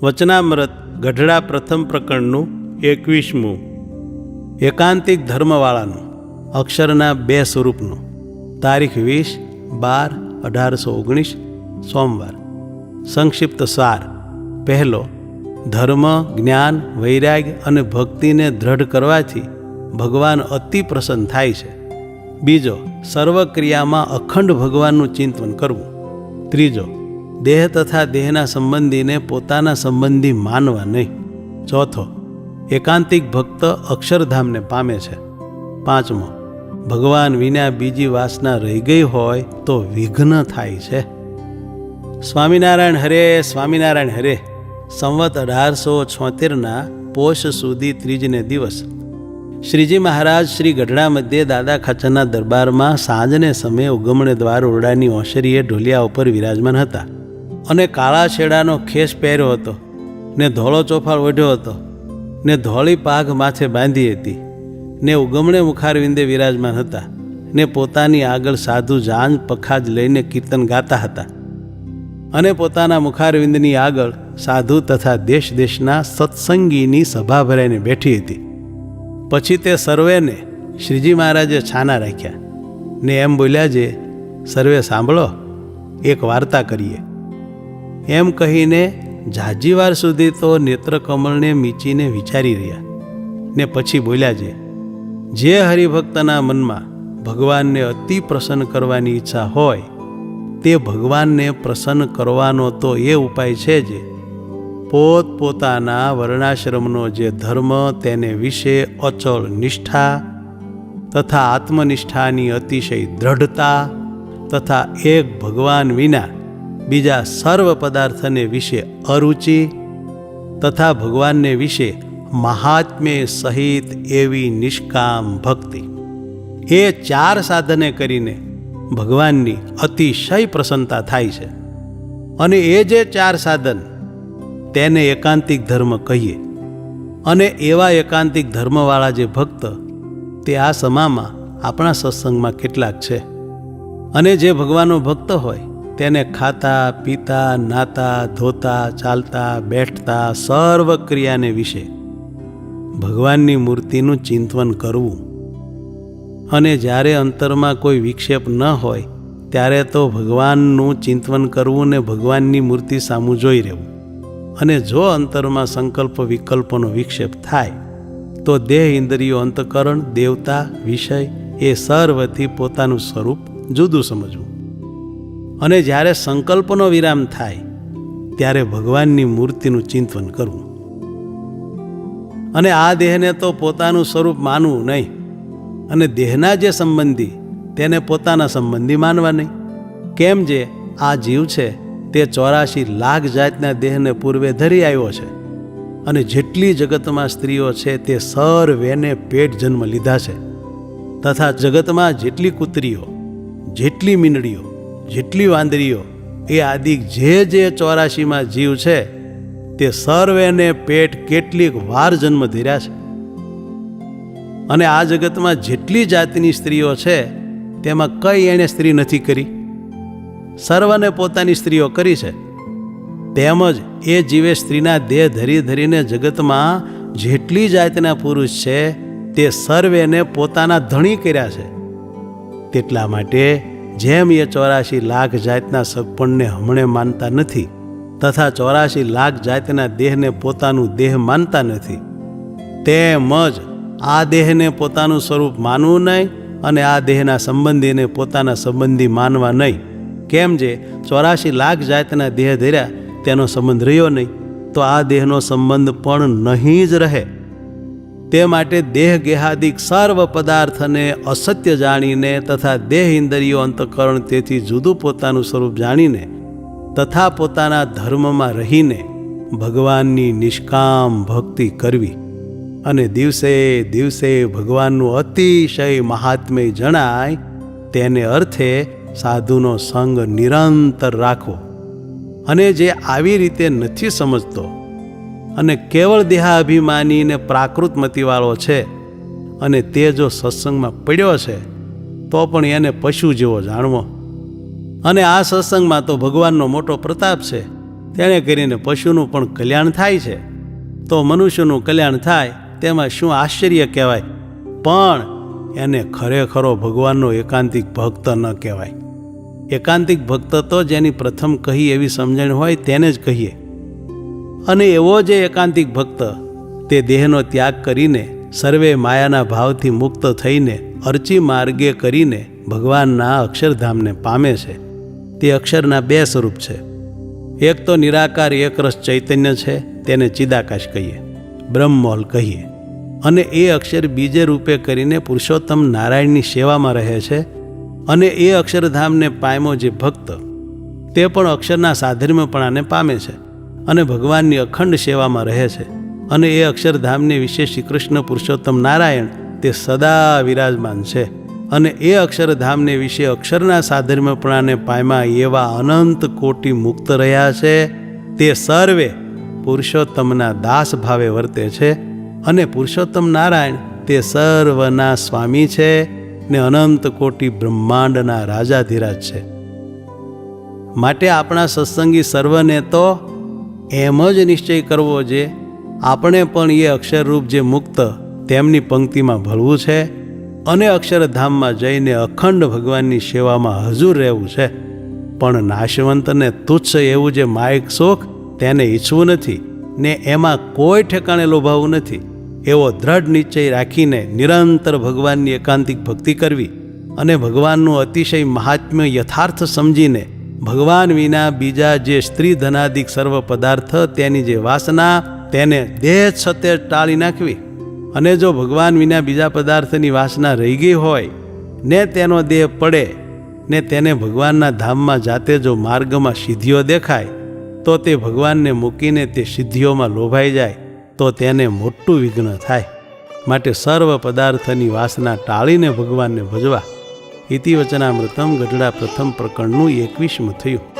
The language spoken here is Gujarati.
વચનામૃત ગઢડા પ્રથમ પ્રકરણનું 21મું. એકાંતિક ધર્મવાળાનું અક્ષરના 2 સ્વરૂપનું. તારીખ 20/12/1819 સોમવાર. સંક્ષિપ્ત સાર. પહેલો, ધર્મ, જ્ઞાન, વૈરાગ્ય અને ભક્તિને દ્રઢ કરવાથી ભગવાન અતિ પ્રસન્ન થાય છે. બીજો, સર્વ ક્રિયામાં અખંડ ભગવાનનું ચિંતન કરવું. ત્રીજો, દેહ તથા દેહના સંબંધીને પોતાના સંબંધી માનવા નહીં. ચોથો, એકાંતિક ભક્ત અક્ષરધામને પામે છે. પાંચમો, ભગવાન વિના બીજી વાસના રહી ગઈ હોય તો વિઘ્ન થાય છે. સ્વામિનારાયણ હરે, સ્વામિનારાયણ હરે. સંવત 1876ના પોષ સુધી ત્રીજને દિવસ શ્રીજી મહારાજ શ્રી ગઢડા મધ્યે દાદા ખાચરના દરબારમાં સાંજને સમયે ઉગમણે દ્વાર ઓરડાની ઓસરીએ ઢોલિયા ઉપર વિરાજમાન હતા અને કાળા છેડાનો ખેસ પહેર્યો હતો ને ધોળો ચોફાળ ઓઢ્યો હતો ને ધોળી પાઘ માથે બાંધી હતી ને ઉગમણે મુખારવિંદે વિરાજમાન હતા ને પોતાની આગળ સાધુ જાંજ પખાજ લઈને કીર્તન ગાતા હતા અને પોતાના મુખારવિંદની આગળ સાધુ તથા દેશ દેશના સત્સંગીની સભા ભરાઈને બેઠી હતી. પછી તે સર્વેને શ્રીજી મહારાજે છાના રાખ્યા ને એમ બોલ્યા જે સર્વે સાંભળો, એક વાર્તા કરીએ. એમ કહીને ઝાઝી વાર સુધી તો નેત્રકમળને મીચીને વિચારી રહ્યા ને પછી બોલ્યા જે હરિભક્તના મનમાં ભગવાનને અતિ પ્રસન્ન કરવાની ઈચ્છા હોય તે ભગવાનને પ્રસન્ન કરવાનો તો એ ઉપાય છે જે પોતપોતાના વર્ણાશ્રમનો જે ધર્મ તેને વિશે અચળ નિષ્ઠા તથા આત્મનિષ્ઠાની અતિશય દ્રઢતા તથા એક ભગવાન વિના બીજા સર્વ પદાર્થને વિશે અરુચિ તથા ભગવાનને વિશે મહાત્મ્ય સહિત એવી નિષ્કામ ભક્તિ, એ 4 સાધને કરીને ભગવાનની અતિશય પ્રસન્નતા થાય છે. અને એ જે 4 સાધન તેને એકાંતિક ધર્મ કહીએ. અને એવા એકાંતિક ધર્મવાળા જે ભક્ત તે આ સમામાં આપણા સત્સંગમાં કેટલાક છે. અને જે ભગવાનનો ભક્ત હોય તેને ખાતા પીતા નાતા ધોતા ચાલતા બેઠતા સર્વ ક્રિયાને વિશે ભગવાનની મૂર્તિનું ચિંતન કરવું. અને જ્યારે અંતરમાં કોઈ વિક્ષેપ ન હોય ત્યારે તો ભગવાનનું ચિંતન કરવું ને ભગવાનની મૂર્તિ સામું જોઈ રહેવું. અને જો અંતરમાં સંકલ્પ વિકલ્પનો વિક્ષેપ થાય તો દેહ ઇન્દ્રિયો અંતકરણ દેવતા વિષય એ સર્વથી પોતાનું સ્વરૂપ જુદું સમજવું. અને જ્યારે સંકલ્પનો વિરામ થાય ત્યારે ભગવાનની મૂર્તિનું ચિંતન કરવું. અને આ દેહને તો પોતાનું સ્વરૂપ માનવું નહીં અને દેહના જે સંબંધી તેને પોતાના સંબંધી માનવા નહીં. કેમ જે આ જીવ છે તે 84 લાખ જાતના દેહને પૂર્વે ધરી આવ્યો છે અને જેટલી જગતમાં સ્ત્રીઓ છે તે સર્વેને પેટ જન્મ લીધા છે તથા જગતમાં જેટલી કૂતરીઓ, જેટલી મીંડળીઓ, જેટલી વાંદરીઓ એ આદિ જે 84માં જીવ છે તે સર્વેને પેટ કેટલીક વાર જન્મ ધર્યા છે. અને આ જગતમાં જેટલી જાતની સ્ત્રીઓ છે તેમાં કઈ એણે સ્ત્રી નથી કરી, સર્વને પોતાની સ્ત્રીઓ કરી છે. તેમજ એ જીવે સ્ત્રીના દેહ ધરી ધરીને જગતમાં જેટલી જાતના પુરુષ છે તે સર્વેને પોતાના ધણી કર્યા છે. તેટલા માટે જેમ એ 84 લાખ જાતના સગપણને હમણે માનતા નથી તથા 84 લાખ જાતના દેહને પોતાનું દેહ માનતા નથી, તેમજ આ દેહને પોતાનું સ્વરૂપ માનવું નહીં અને આ દેહના સંબંધીને પોતાના સંબંધી માનવા નહીં. કેમ જે 84 લાખ જાતના દેહ ધર્યા તેનો સંબંધ રહ્યો નહીં તો આ દેહનો સંબંધ પણ નહીં જ રહે. તે માટે દેહ ગેહાદિક સર્વ પદાર્થને અસત્ય જાણીને તથા દેહ ઇન્દ્રિયો અંતકરણ તેથી જુદું પોતાનું સ્વરૂપ જાણીને તથા પોતાના ધર્મમાં રહીને ભગવાનની નિષ્કામ ભક્તિ કરવી અને દિવસે દિવસે ભગવાનનું અતિશય મહાત્મ્ય જણાય તેને અર્થે સાધુનો સંગ નિરંતર રાખવો. અને જે આવી રીતે નથી સમજતો અને કેવળ દેહાભિમાનીને પ્રાકૃતમતીવાળો છે અને તે જો સત્સંગમાં પડ્યો છે તો પણ એને પશુ જેવો જાણવો. અને આ સત્સંગમાં તો ભગવાનનો મોટો પ્રતાપ છે તેણે કરીને પશુનું પણ કલ્યાણ થાય છે. તો મનુષ્યનું કલ્યાણ થાય તેમાં શું આશ્ચર્ય કહેવાય, પણ એને ખરેખરો ભગવાનનો એકાંતિક ભક્ત ન કહેવાય. એકાંતિક ભક્ત તો જેની પ્રથમ કહી એવી સમજણ હોય તેને જ કહીએ. અને એવો જે એકાંતિક ભક્ત તે દેહનો ત્યાગ કરીને સર્વે માયાના ભાવથી મુક્ત થઈને અર્ચી માર્ગે કરીને ભગવાનના અક્ષરધામને પામે છે. તે અક્ષરના બે સ્વરૂપ છે. એક તો નિરાકાર એકરસ ચૈતન્ય છે, તેને ચિદાકાશ કહીએ, બ્રહ્મોલ કહીએ. અને એ અક્ષર બીજે રૂપે કરીને પુરુષોત્તમ નારાયણની સેવામાં રહે છે. અને એ અક્ષરધામને પામ્યો જે ભક્ત તે પણ અક્ષરના સાધર્મ્યપણાને પામે છે અને ભગવાનની અખંડ સેવામાં રહે છે. અને એ અક્ષરધામને વિશે શ્રી કૃષ્ણ પુરુષોત્તમ નારાયણ તે સદા વિરાજમાન છે. અને એ અક્ષરધામને વિશે અક્ષરના સાધર્મ્યપણાને પામ્યા એવા અનંત કોટી મુક્ત રહ્યા છે. તે સર્વે પુરુષોત્તમના દાસ ભાવે વર્તે છે. અને પુરુષોત્તમ નારાયણ તે સર્વના સ્વામી છે ને અનંત કોટી બ્રહ્માંડના રાજાધિરાજ છે. માટે આપણા સત્સંગી સર્વને તો એમ જ નિશ્ચય કરવો છે આપણે પણ એ અક્ષરરૂપ જે મુક્ત તેમની પંક્તિમાં ભળવું છે અને અક્ષરધામમાં જઈને અખંડ ભગવાનની સેવામાં હજુર રહેવું છે. પણ નાશવંતને તુચ્છ એવું જે માયક સુખ તેને ઈચ્છવું નથી ને એમાં કોઈ ઠેકાણે લોભાવવું નથી. એવો દ્રઢ નિશ્ચય રાખીને નિરંતર ભગવાનની એકાંતિક ભક્તિ કરવી અને ભગવાનનું અતિશય મહાત્મ્ય યથાર્થ સમજીને ભગવાન વિના બીજા જે સ્ત્રી ધનાદિક સર્વ પદાર્થ તેની જે વાસના તેને દેહ છતે ટાળી નાખવી. અને જો ભગવાન વિના બીજા પદાર્થની વાસના રહી ગઈ હોય ને તેનો દેહ પડે ને તેને ભગવાનના ધામમાં જાતે જો માર્ગમાં સિદ્ધિઓ દેખાય તો તે ભગવાનને મૂકીને તે સિદ્ધિઓમાં લોભાઈ જાય તો તેને મોટું વિઘ્ન થાય. માટે સર્વ પદાર્થની વાસના ટાળીને ભગવાનને ભજવા. ઇતિ વચનામૃતમ ગઢડા પ્રથમ પ્રકરણનું 21મું થયું.